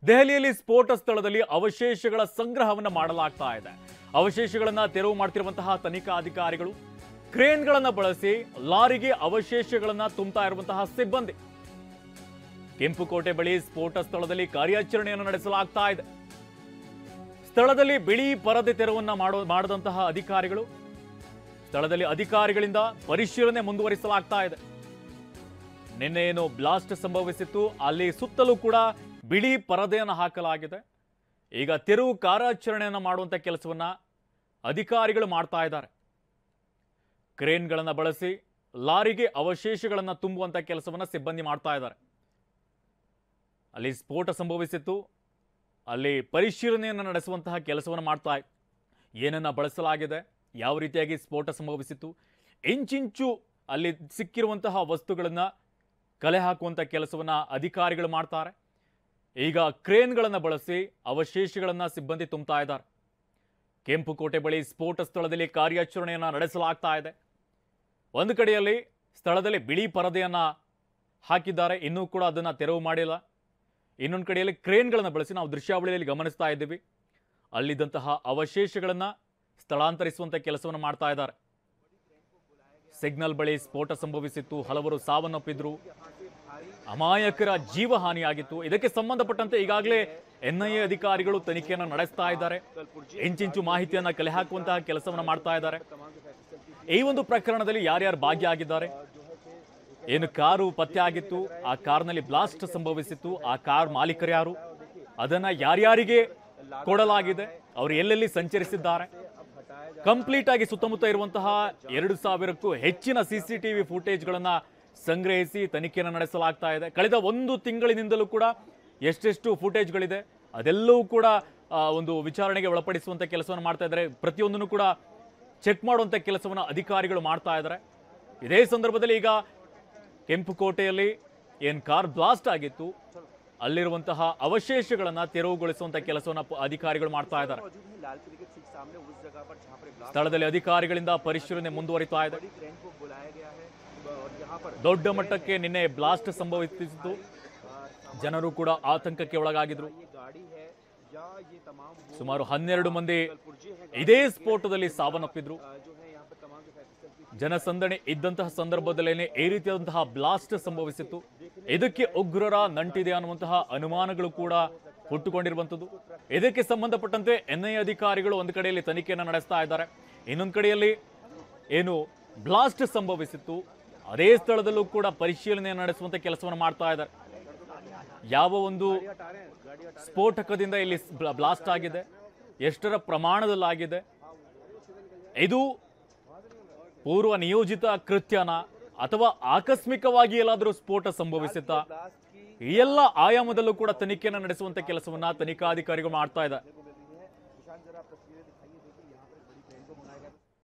ದೆಹಲಿಯಲ್ಲಿ ಸ್ಫೋಟ ಸ್ಥಳದಲ್ಲಿ ಅವಶೇಷಗಳ ಸಂಗ್ರಹವನ್ನು ಮಾಡಲಾಗ್ತಾ ಇದೆ. ಅವಶೇಷಗಳನ್ನು ತೆರವು ಮಾಡ್ತಿರುವಂತಹ ತನಿಖಾ ಅಧಿಕಾರಿಗಳು ಕ್ರೇನ್ಗಳನ್ನು ಬಳಸಿ ಲಾರಿಗೆ ಅವಶೇಷಗಳನ್ನು ತುಂಬುತ್ತಾ ಇರುವಂತಹ ಸಿಬ್ಬಂದಿ. ಕೆಂಪುಕೋಟೆ ಬಳಿ ಸ್ಫೋಟ ಸ್ಥಳದಲ್ಲಿ ಕಾರ್ಯಾಚರಣೆಯನ್ನು ನಡೆಸಲಾಗ್ತಾ ಇದೆ. ಸ್ಥಳದಲ್ಲಿ ಬಿಳಿ ಪರದೆ ತೆರವನ್ನು ಮಾಡದಂತಹ ಅಧಿಕಾರಿಗಳು, ಸ್ಥಳದಲ್ಲಿ ಅಧಿಕಾರಿಗಳಿಂದ ಪರಿಶೀಲನೆ ಮುಂದುವರಿಸಲಾಗ್ತಾ ಇದೆ. ನಿನ್ನೆ ಏನು ಬ್ಲಾಸ್ಟ್ ಸಂಭವಿಸಿತ್ತು, ಅಲ್ಲಿ ಸುತ್ತಲೂ ಕೂಡ ಬಿಳಿ ಪರದೆಯನ್ನು ಹಾಕಲಾಗಿದೆ. ಈಗ ತೆರವು ಕಾರ್ಯಾಚರಣೆಯನ್ನು ಮಾಡುವಂಥ ಕೆಲಸವನ್ನ ಅಧಿಕಾರಿಗಳು ಮಾಡ್ತಾ ಇದ್ದಾರೆ. ಕ್ರೇನ್ಗಳನ್ನು ಬಳಸಿ ಲಾರಿಗೆ ಅವಶೇಷಗಳನ್ನು ತುಂಬುವಂಥ ಕೆಲಸವನ್ನ ಸಿಬ್ಬಂದಿ ಮಾಡ್ತಾ ಇದ್ದಾರೆ. ಅಲ್ಲಿ ಸ್ಫೋಟ ಸಂಭವಿಸಿತ್ತು, ಅಲ್ಲಿ ಪರಿಶೀಲನೆಯನ್ನು ನಡೆಸುವಂತಹ ಕೆಲಸವನ್ನು ಮಾಡ್ತಾ ಏನನ್ನ ಬಳಸಲಾಗಿದೆ, ಯಾವ ರೀತಿಯಾಗಿ ಸ್ಫೋಟ ಸಂಭವಿಸಿತ್ತು, ಇಂಚಿಂಚು ಅಲ್ಲಿ ಸಿಕ್ಕಿರುವಂತಹ ವಸ್ತುಗಳನ್ನು ಕಲೆ ಹಾಕುವಂಥ ಕೆಲಸವನ್ನು ಅಧಿಕಾರಿಗಳು ಮಾಡ್ತಾರೆ. ಈಗ ಕ್ರೇನ್ಗಳನ್ನು ಬಳಸಿ ಅವಶೇಷಗಳನ್ನು ಸಿಬ್ಬಂದಿ ತುಂಬುತ್ತಾ ಇದ್ದಾರೆ. ಕೆಂಪುಕೋಟೆ ಬಳಿ ಸ್ಫೋಟ ಸ್ಥಳದಲ್ಲಿ ಕಾರ್ಯಾಚರಣೆಯನ್ನು ನಡೆಸಲಾಗ್ತಾ ಇದೆ. ಒಂದು ಕಡೆಯಲ್ಲಿ ಸ್ಥಳದಲ್ಲಿ ಬಿಳಿ ಪರದೆಯನ್ನು ಹಾಕಿದ್ದಾರೆ, ಇನ್ನೂ ಕೂಡ ಅದನ್ನು ತೆರವು ಮಾಡಿಲ್ಲ. ಇನ್ನೊಂದು ಕಡೆಯಲ್ಲಿ ಕ್ರೇನ್ಗಳನ್ನು ಬಳಸಿ ನಾವು ದೃಶ್ಯಾವಳಿಯಲ್ಲಿ ಗಮನಿಸ್ತಾ ಇದ್ದೀವಿ, ಅಲ್ಲಿದ್ದಂತಹ ಅವಶೇಷಗಳನ್ನು ಸ್ಥಳಾಂತರಿಸುವಂಥ ಕೆಲಸವನ್ನು ಮಾಡ್ತಾ ಇದ್ದಾರೆ. ಸಿಗ್ನಲ್ ಬಳಿ ಸ್ಫೋಟ ಸಂಭವಿಸಿತ್ತು, ಹಲವರು ಸಾವನ್ನಪ್ಪಿದ್ರು, ಅಮಾಯಕರ ಜೀವಹಾನಿಯಾಗಿತ್ತು. ಇದಕ್ಕೆ ಸಂಬಂಧಪಟ್ಟಂತೆ ಈಗಾಗಲೇ ಎನ್ಐಎ ಅಧಿಕಾರಿಗಳು ತನಿಖೆಯನ್ನು ನಡೆಸ್ತಾ ಇದ್ದಾರೆ. ಇಂಚಿಂಚು ಮಾಹಿತಿಯನ್ನು ಕಲೆ ಹಾಕುವಂತಹ ಕೆಲಸವನ್ನು ಮಾಡ್ತಾ ಇದ್ದಾರೆ. ಈ ಒಂದು ಪ್ರಕರಣದಲ್ಲಿ ಯಾರ್ಯಾರು ಭಾಗಿಯಾಗಿದ್ದಾರೆ, ಏನು ಕಾರು ಪತ್ತೆ ಆಗಿತ್ತು, ಆ ಕಾರ್ನಲ್ಲಿ ಬ್ಲಾಸ್ಟ್ ಸಂಭವಿಸಿತ್ತು, ಆ ಕಾರ್ ಮಾಲೀಕರು ಯಾರು, ಅದನ್ನ ಯಾರ್ಯಾರಿಗೆ ಕೊಡಲಾಗಿದೆ, ಅವರು ಎಲ್ಲೆಲ್ಲಿ ಸಂಚರಿಸಿದ್ದಾರೆ, ಕಂಪ್ಲೀಟ್ ಆಗಿ ಸುತ್ತಮುತ್ತ ಇರುವಂತಹ 2000ಕ್ಕೂ ಹೆಚ್ಚಿನ ಸಿಸಿಟಿವಿ ಫುಟೇಜ್ಗಳನ್ನ ಸಂಗ್ರಹಿಸಿ ತನಿಖೆಯನ್ನು ನಡೆಸಲಾಗ್ತಾ ಇದೆ. ಕಳೆದ 1 ತಿಂಗಳಿನಿಂದಲೂ ಕೂಡ ಎಷ್ಟೆಷ್ಟು ಫುಟೇಜ್ಗಳಿದೆ ಅದೆಲ್ಲವೂ ಕೂಡ ಒಂದು ವಿಚಾರಣೆಗೆ ಒಳಪಡಿಸುವಂಥ ಕೆಲಸವನ್ನು ಮಾಡ್ತಾ ಇದ್ದಾರೆ. ಪ್ರತಿಯೊಂದನ್ನು ಕೂಡ ಚೆಕ್ ಮಾಡುವಂಥ ಕೆಲಸವನ್ನು ಅಧಿಕಾರಿಗಳು ಮಾಡ್ತಾ ಇದ್ದಾರೆ. ಇದೇ ಸಂದರ್ಭದಲ್ಲಿ ಈಗ ಕೆಂಪುಕೋಟೆಯಲ್ಲಿ ಏನು ಕಾರ್ ಬ್ಲಾಸ್ಟ್ ಆಗಿತ್ತು, ಅಲ್ಲಿರುವಂತಹ ಅವಶೇಷಗಳನ್ನು ತೆರವುಗೊಳಿಸುವಂಥ ಕೆಲಸವನ್ನು ಅಧಿಕಾರಿಗಳು ಮಾಡ್ತಾ ಇದ್ದಾರೆ. ಸ್ಥಳದಲ್ಲಿ ಅಧಿಕಾರಿಗಳಿಂದ ಪರಿಶೀಲನೆ ಮುಂದುವರಿತಾ ಇದೆ. ದೊಡ್ಡ ಮಟ್ಟಕ್ಕೆ ನಿನ್ನೆ ಬ್ಲಾಸ್ಟ್ ಸಂಭವಿಸಿತ್ತು, ಜನರು ಕೂಡ ಆತಂಕಕ್ಕೆ ಒಳಗಾಗಿದ್ರು. ಸುಮಾರು 12 ಮಂದಿ ಇದೇ ಸ್ಫೋಟದಲ್ಲಿ ಸಾವನ್ನಪ್ಪಿದ್ರು. ಜನಸಂದಣಿ ಇದ್ದಂತಹ ಸಂದರ್ಭದಲ್ಲೇನೆ ಈ ರೀತಿಯಾದಂತಹ ಬ್ಲಾಸ್ಟ್ ಸಂಭವಿಸಿತ್ತು. ಇದಕ್ಕೆ ಉಗ್ರರ ನಂಟಿದೆ ಅನ್ನುವಂತಹ ಅನುಮಾನಗಳು ಕೂಡ ಹುಟ್ಟುಕೊಂಡಿರುವಂಥದ್ದು. ಇದಕ್ಕೆ ಸಂಬಂಧಪಟ್ಟಂತೆ ಎನ್ಐಎ ಅಧಿಕಾರಿಗಳು ಒಂದು ಕಡೆಯಲ್ಲಿ ತನಿಖೆಯನ್ನು ನಡೆಸ್ತಾ ಇದ್ದಾರೆ, ಇನ್ನೊಂದು ಕಡೆಯಲ್ಲಿ ಏನು ಬ್ಲಾಸ್ಟ್ ಸಂಭವಿಸಿತ್ತು ಅದೇ ಸ್ಥಳದಲ್ಲೂ ಕೂಡ ಪರಿಶೀಲನೆಯನ್ನು ನಡೆಸುವಂತ ಕೆಲಸವನ್ನು ಮಾಡ್ತಾ ಇದ್ದಾರೆ. ಯಾವ ಒಂದು ಸ್ಫೋಟಕದಿಂದ ಇಲ್ಲಿ ಬ್ಲಾಸ್ಟ್ ಆಗಿದೆ, ಎಷ್ಟರ ಪ್ರಮಾಣದಲ್ಲಾಗಿದೆ, ಇದು ಪೂರ್ವ ನಿಯೋಜಿತ ಕೃತ್ಯನ ಅಥವಾ ಆಕಸ್ಮಿಕವಾಗಿ ಎಲ್ಲಾದರೂ ಸ್ಫೋಟ ಸಂಭವಿಸುತ್ತಾ, ಈ ಎಲ್ಲ ಆಯಾಮದಲ್ಲೂ ಕೂಡ ತನಿಖೆಯನ್ನು ನಡೆಸುವಂತ ಕೆಲಸವನ್ನ ತನಿಖಾಧಿಕಾರಿಗಳು ಮಾಡ್ತಾ ಇದ್ದಾರೆ.